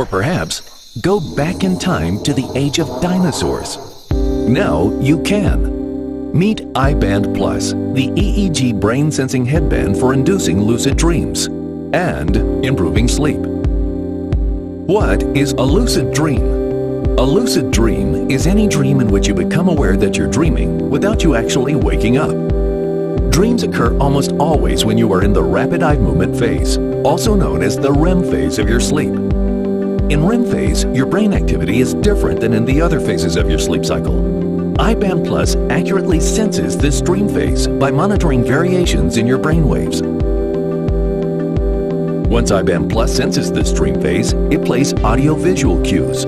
Or perhaps go back in time to the age of dinosaurs. Now you can. Meet iBand Plus, the EEG brain-sensing headband for inducing lucid dreams and improving sleep. What is a lucid dream? A lucid dream is any dream in which you become aware that you're dreaming without you actually waking up. Dreams occur almost always when you are in the rapid eye movement phase, also known as the REM phase of your sleep. In REM phase, your brain activity is different than in the other phases of your sleep cycle. iBand Plus accurately senses this dream phase by monitoring variations in your brain waves. Once iBand Plus senses this dream phase, it plays audio-visual cues.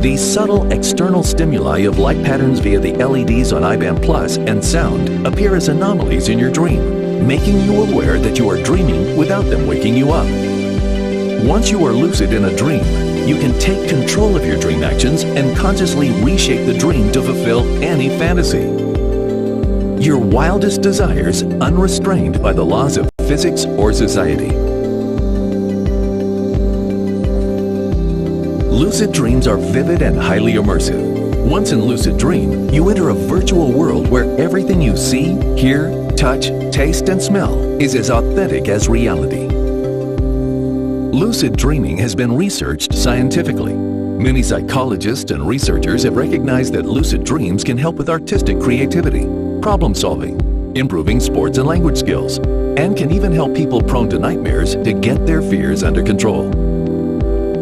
These subtle external stimuli of light patterns via the LEDs on iBand Plus and sound appear as anomalies in your dream, making you aware that you are dreaming without them waking you up. Once you are lucid in a dream, you can take control of your dream actions and consciously reshape the dream to fulfill any fantasy. Your wildest desires unrestrained by the laws of physics or society. Lucid dreams are vivid and highly immersive. Once in lucid dream, you enter a virtual world where everything you see, hear, touch, taste, and smell is as authentic as reality. Lucid dreaming has been researched scientifically. Many psychologists and researchers have recognized that lucid dreams can help with artistic creativity, problem solving, improving sports and language skills, and can even help people prone to nightmares to get their fears under control.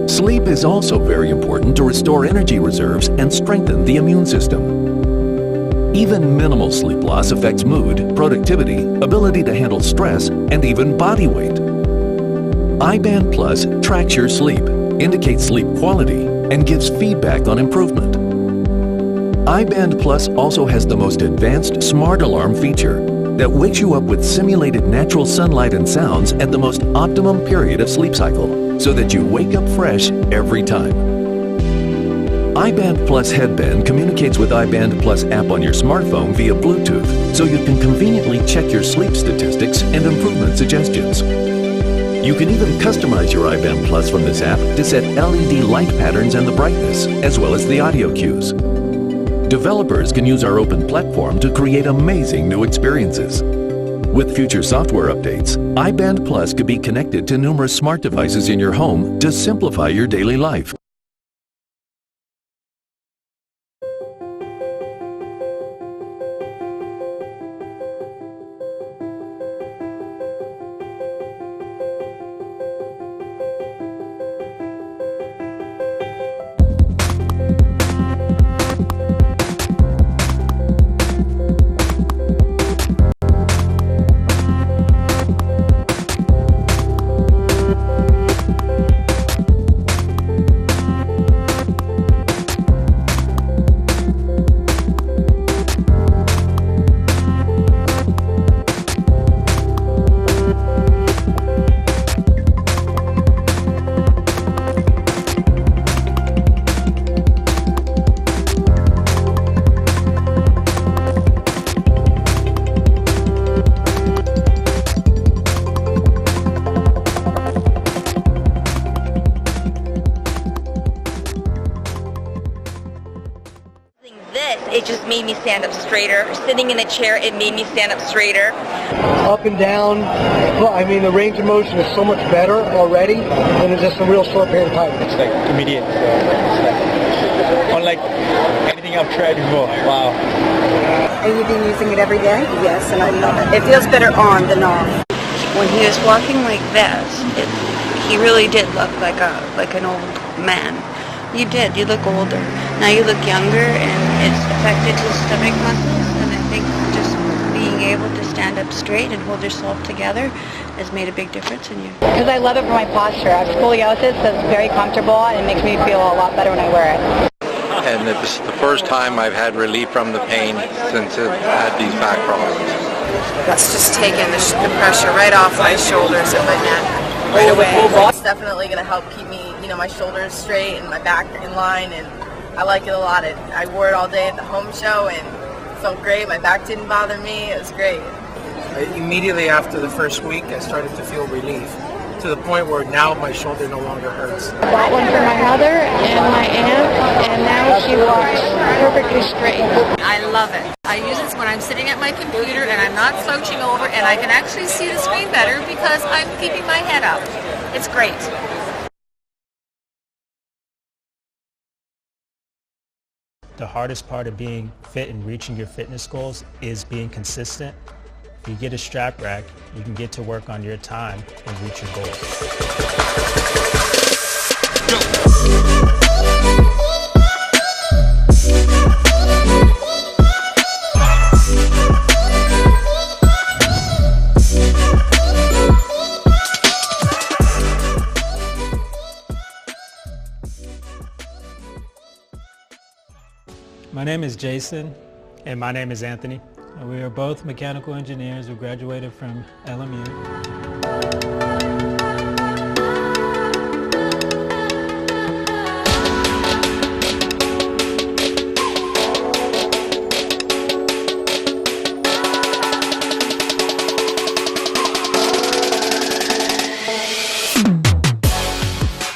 Sleep is also very important to restore energy reserves and strengthen the immune system. Even minimal sleep loss affects mood, productivity, ability to handle stress, and even body weight. iBand Plus tracks your sleep, indicates sleep quality, and gives feedback on improvement. iBand Plus also has the most advanced smart alarm feature that wakes you up with simulated natural sunlight and sounds at the most optimum period of sleep cycle, so that you wake up fresh every time. iBand Plus headband communicates with iBand Plus app on your smartphone via Bluetooth, so you can conveniently check your sleep statistics and improvement suggestions. You can even customize your iBand Plus from this app to set LED light patterns and the brightness, as well as the audio cues. Developers can use our open platform to create amazing new experiences. With future software updates, iBand Plus could be connected to numerous smart devices in your home to simplify your daily life. It just made me stand up straighter. Sitting in a chair, it made me stand up straighter. Up and down, I mean, the range of motion is so much better already than in just a real short period of time. It's like immediate. Unlike anything I've tried before. Wow. And you've been using it every day? Yes, and I love it. It feels better on than off. When he was walking like this, he really did look like an old man. You did. You look older. Now you look younger, and it's affected his stomach muscles, and I think just being able to stand up straight and hold yourself together has made a big difference in you. Because I love it for my posture. I have scoliosis, so it's very comfortable, and it makes me feel a lot better when I wear it. And it's the first time I've had relief from the pain since I've had these back problems. That's just taken the pressure right off my shoulders and my neck right away. It's definitely going to help keep me, my shoulders straight and my back in line, and I like it a lot. I wore it all day at the home show and it felt great. My back didn't bother me. It was great. Immediately after the first week, I started to feel relief. to the point where now my shoulder no longer hurts. I bought one for my mother and my aunt, and now she walks perfectly straight. I love it. I use it when I'm sitting at my computer and I'm not slouching over, and I can actually see the screen better because I'm keeping my head up. It's great. The hardest part of being fit and reaching your fitness goals is being consistent. If you get a strap rack, you can get to work on your time and reach your goals. My name is Jason. And my name is Anthony. And we are both mechanical engineers who graduated from LMU.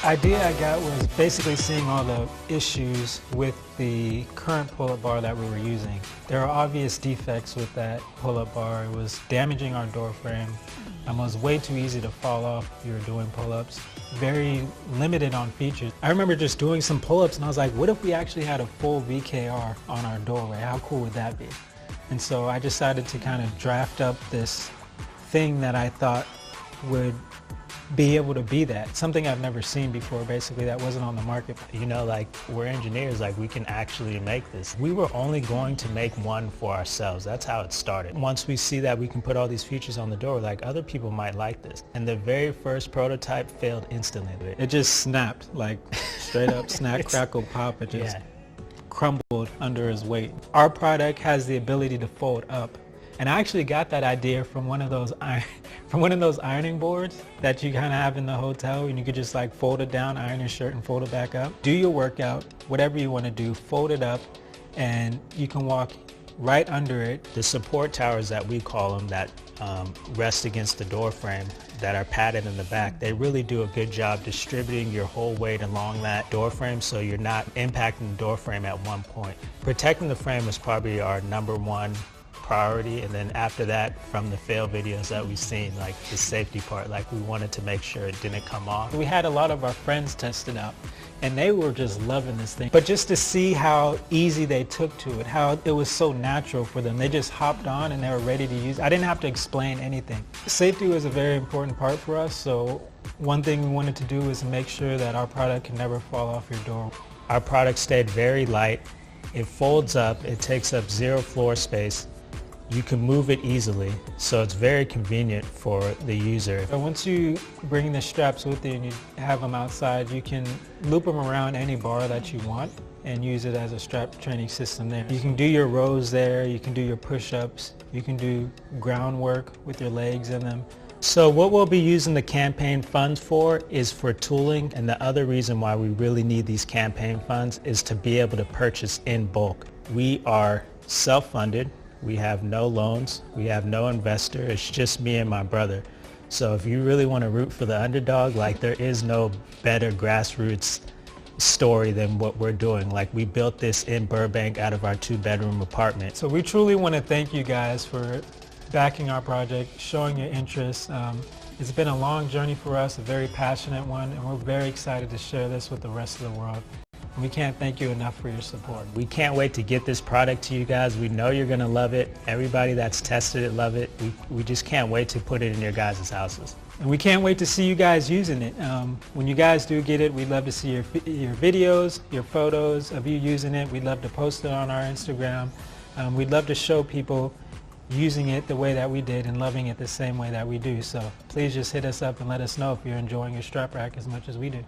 Idea I got was basically seeing all the issues with the current pull-up bar that we were using. There are obvious defects with that pull-up bar. It was damaging our door frame. It was way too easy to fall off if you were doing pull-ups. Very limited on features. I remember just doing some pull-ups and I was like, what if we actually had a full VKR on our doorway? How cool would that be? And so I decided to kind of draft up this thing that I thought would be able to be that. Something I've never seen before, basically, that wasn't on the market. You know, like, we're engineers, like, we can actually make this. We were only going to make one for ourselves. That's how it started. Once we see that we can put all these features on the door, like, other people might like this. And the very first prototype failed instantly. It just snapped, like, straight up snap, crackle, pop. It just crumbled under his weight. Our product has the ability to fold up. And I actually got that idea from one of those ironing boards that you kind of have in the hotel, and you could just like fold it down, iron your shirt, and fold it back up. Do your workout, whatever you want to do, fold it up, and you can walk right under it. The support towers that we call them that rest against the door frame that are padded in the back, they really do a good job distributing your whole weight along that door frame so you're not impacting the door frame at one point. Protecting the frame is probably our #1 priority, and then after that, from the fail videos that we've seen, like the safety part, like we wanted to make sure it didn't come off. We had a lot of our friends test it out and they were just loving this thing. But just to see how easy they took to it, how it was so natural for them. They just hopped on and they were ready to use it. I didn't have to explain anything. Safety was a very important part for us, so one thing we wanted to do was make sure that our product can never fall off your door. Our product stayed very light. It folds up, it takes up 0 floor space. You can move it easily, so it's very convenient for the user. Once you bring the straps with you and you have them outside, you can loop them around any bar that you want and use it as a strap training system there. You can do your rows there, you can do your push-ups, you can do groundwork with your legs in them. So what we'll be using the campaign funds for is for tooling, and the other reason why we really need these campaign funds is to be able to purchase in bulk. We are self-funded. We have no loans, we have no investor, it's just me and my brother. So if you really want to root for the underdog, like there is no better grassroots story than what we're doing. Like we built this in Burbank out of our 2-bedroom apartment. So we truly want to thank you guys for backing our project, showing your interest. It's been a long journey for us, a very passionate one, and we're very excited to share this with the rest of the world. We can't thank you enough for your support. We can't wait to get this product to you guys. We know you're going to love it. Everybody that's tested it love it. We just can't wait to put it in your guys' houses. And we can't wait to see you guys using it. When you guys do get it, we'd love to see your videos, your photos of you using it. We'd love to post it on our Instagram. We'd love to show people using it the way that we did and loving it the same way that we do. So please just hit us up and let us know if you're enjoying your strap rack as much as we do.